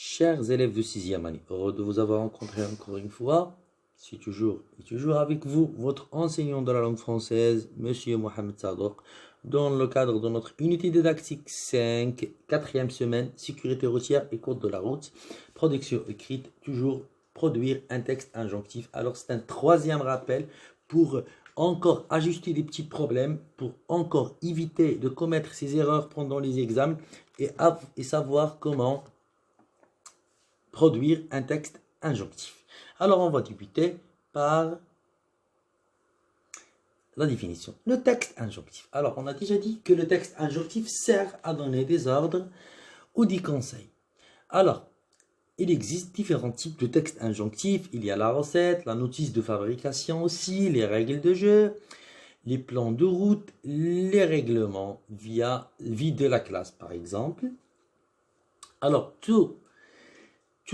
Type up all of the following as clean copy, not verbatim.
Chers élèves de 6e année, heureux de vous avoir rencontré encore une fois. C'est toujours avec vous, votre enseignant de la langue française, Monsieur Mohamed Sadouk, dans le cadre de notre unité didactique 5, 4e semaine, sécurité routière et code de la route, production écrite, toujours produire un texte injonctif. Alors c'est un troisième rappel pour encore ajuster des petits problèmes, pour encore éviter de commettre ces erreurs pendant les examens et savoir comment produire un texte injonctif. Alors on va débuter par la définition. Le texte injonctif. Alors on a déjà dit que le texte injonctif sert à donner des ordres ou des conseils. Alors, il existe différents types de textes injonctifs. Il y a la recette, la notice de fabrication aussi, les règles de jeu, les plans de route, les règlements vie de la classe par exemple. Alors, tous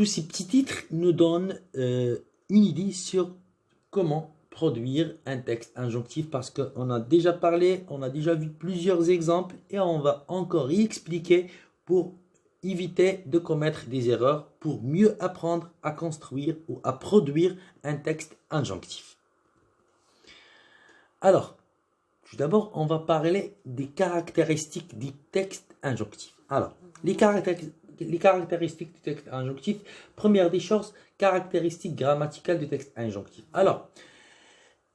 ces petits titres nous donnent une idée sur comment produire un texte injonctif parce qu'on a déjà parlé, on a déjà vu plusieurs exemples et on va encore y expliquer pour éviter de commettre des erreurs, pour mieux apprendre à construire ou à produire un texte injonctif. Alors, tout d'abord, on va parler des caractéristiques du texte injonctif. Alors, les caractéristiques du texte injonctif, première des choses, caractéristiques grammaticales du texte injonctif. Alors,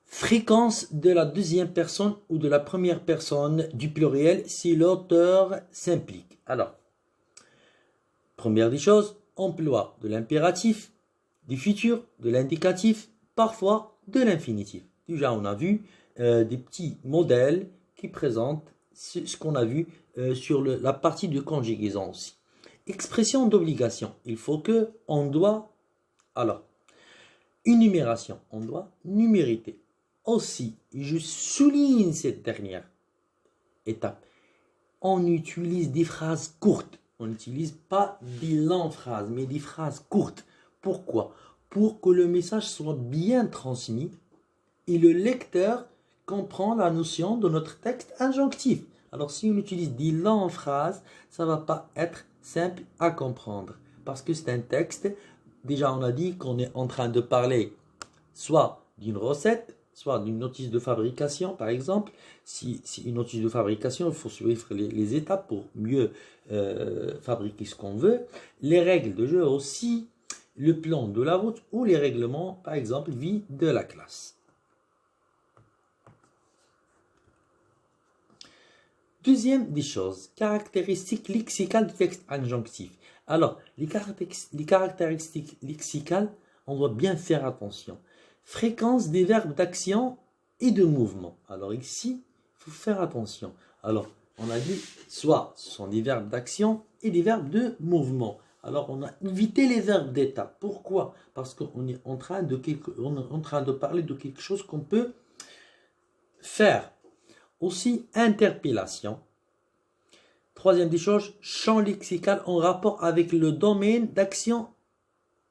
fréquence de la deuxième personne ou de la première personne du pluriel si l'auteur s'implique. Alors, première des choses, emploi de l'impératif, du futur, de l'indicatif, parfois de l'infinitif. Déjà, on a vu des petits modèles qui présentent ce qu'on a vu sur la partie de conjugaison aussi. Expression d'obligation. Il faut que, on doit, alors, énumération, on doit numériter. Aussi, je souligne cette dernière étape. On utilise des phrases courtes. On n'utilise pas des longues phrases, mais des phrases courtes. Pourquoi? Pour que le message soit bien transmis et le lecteur comprend la notion de notre texte injonctif. Alors, si on utilise des longues phrases, ça ne va pas être simple à comprendre. Parce que c'est un texte, déjà on a dit qu'on est en train de parler soit d'une recette, soit d'une notice de fabrication, par exemple. Si une notice de fabrication, il faut suivre les étapes pour mieux fabriquer ce qu'on veut. Les règles de jeu aussi, le plan de la route ou les règlements, par exemple, vie de la classe. Deuxième des choses, caractéristiques lexicales du texte injonctif. Alors, les caractéristiques lexicales, on doit bien faire attention. Fréquence des verbes d'action et de mouvement. Alors ici, il faut faire attention. Alors, on a dit, soit ce sont des verbes d'action et des verbes de mouvement. Alors, on a évité les verbes d'état. Pourquoi? Parce qu'on est en train de parler de quelque chose qu'on peut faire. Aussi, interpellation. Troisième des choses, champ lexical en rapport avec le domaine d'action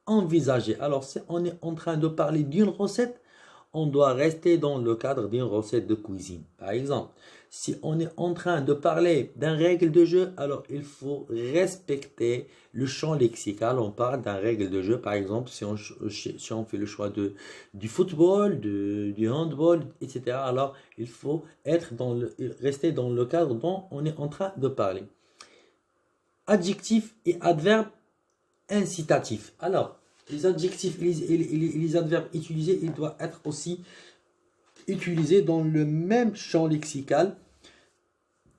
envisagé. Alors, si on est en train de parler d'une recette, on doit rester dans le cadre d'une recette de cuisine. Par exemple, si on est en train de parler d'une règle de jeu, alors il faut respecter le champ lexical. On parle d'une règle de jeu, par exemple, si on fait le choix du football, du handball, etc. Alors, il faut rester dans le cadre dont on est en train de parler. Adjectifs et adverbes incitatifs. Alors, les adjectifs et les adverbes utilisés, ils doivent être aussi utilisés dans le même champ lexical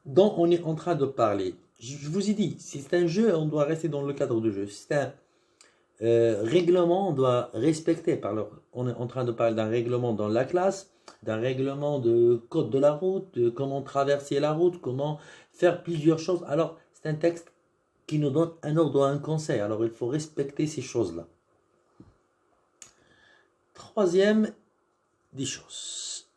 dont on est en train de parler. Je vous ai dit, si c'est un jeu, on doit rester dans le cadre du jeu. Si c'est un règlement, on doit respecter. On est en train de parler d'un règlement dans la classe, d'un règlement de code de la route, de comment traverser la route, comment faire plusieurs choses. Alors, c'est un texte qui nous donne un ordre ou un conseil. Alors, il faut respecter ces choses-là. Troisième des choses.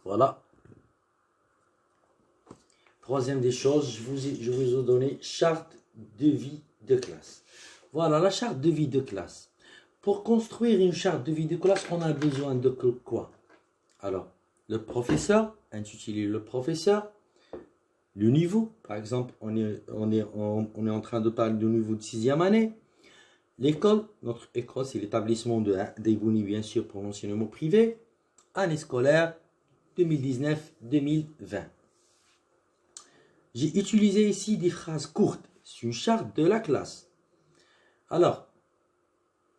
Voilà. Troisième des choses, je vous ai donné charte de vie de classe. Voilà, la charte de vie de classe. Pour construire une charte de vie de classe, on a besoin de quoi? Alors, le professeur, intitulé le professeur, le niveau, par exemple, on est en train de parler du niveau de 6e année. L'école, notre école, c'est l'établissement d'Egoni, bien sûr, pour l'enseignement privé. Année scolaire 2019-2020. J'ai utilisé ici des phrases courtes. C'est une charte de la classe. Alors,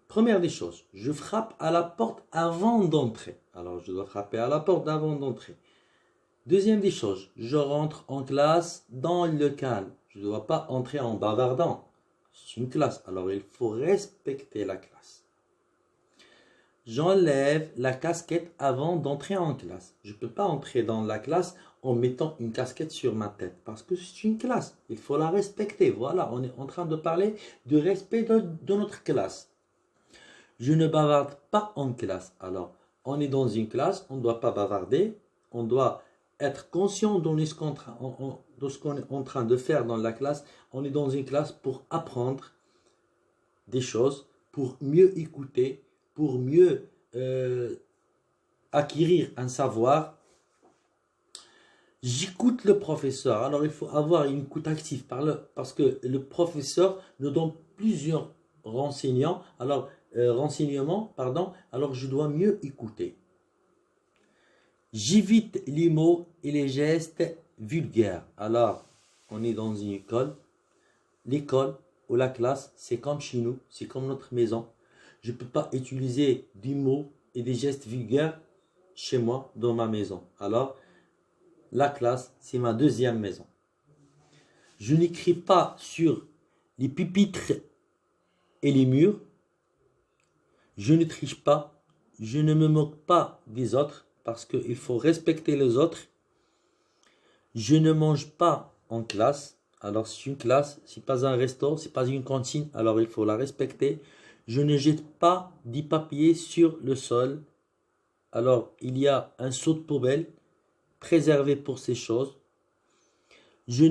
première des choses, je frappe à la porte avant d'entrer. Alors, je dois frapper à la porte avant d'entrer. Deuxième des choses, je rentre en classe dans le calme. Je ne dois pas entrer en bavardant. C'est une classe, alors il faut respecter la classe. J'enlève la casquette avant d'entrer en classe. Je ne peux pas entrer dans la classe en mettant une casquette sur ma tête parce que c'est une classe. Il faut la respecter. Voilà, on est en train de parler de respect de notre classe. Je ne bavarde pas en classe. Alors, on est dans une classe, on ne doit pas bavarder. On doit être conscient de ce qu'on est en train de faire dans la classe. On est dans une classe pour apprendre des choses, pour mieux écouter, pour mieux acquérir un savoir. J'écoute le professeur. Alors, il faut avoir une écoute active parce que le professeur nous donne plusieurs renseignements. Alors, alors je dois mieux écouter. J'évite les mots et les gestes vulgaires. Alors, on est dans une école. L'école ou la classe, c'est comme chez nous, c'est comme notre maison. Je ne peux pas utiliser des mots et des gestes vulgaires chez moi, dans ma maison. Alors, la classe, c'est ma deuxième maison. Je n'écris pas sur les pupitres et les murs. Je ne triche pas. Je ne me moque pas des autres parce qu'il faut respecter les autres. Je ne mange pas en classe. Alors, c'est une classe, c'est pas un resto, c'est pas une cantine. Alors, il faut la respecter. Je ne jette pas des papiers sur le sol. Alors, il y a un seau de poubelle préservé pour ces choses. Je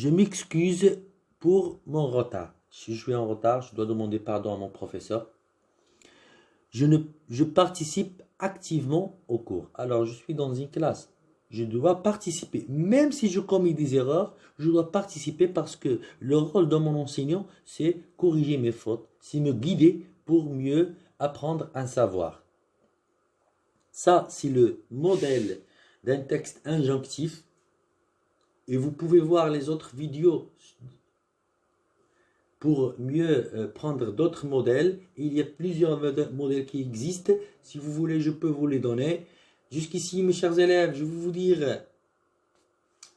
m'excuse pour mon retard. Si je suis en retard, je dois demander pardon à mon professeur. Je participe activement au cours. Alors, je suis dans une classe. Je dois participer. Même si je commets des erreurs, je dois participer parce que le rôle de mon enseignant, c'est corriger mes fautes, c'est me guider pour mieux apprendre un savoir. Ça, c'est le modèle d'un texte injonctif. Et vous pouvez voir les autres vidéos pour mieux prendre d'autres modèles. Il y a plusieurs modèles qui existent. Si vous voulez, je peux vous les donner. Jusqu'ici, mes chers élèves, je vais vous dire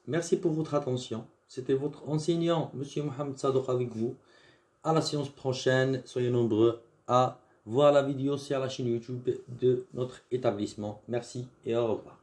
merci pour votre attention. C'était votre enseignant, M. Mohamed Sadouk, avec vous. À la séance prochaine, soyez nombreux à voir la vidéo sur la chaîne YouTube de notre établissement. Merci et au revoir.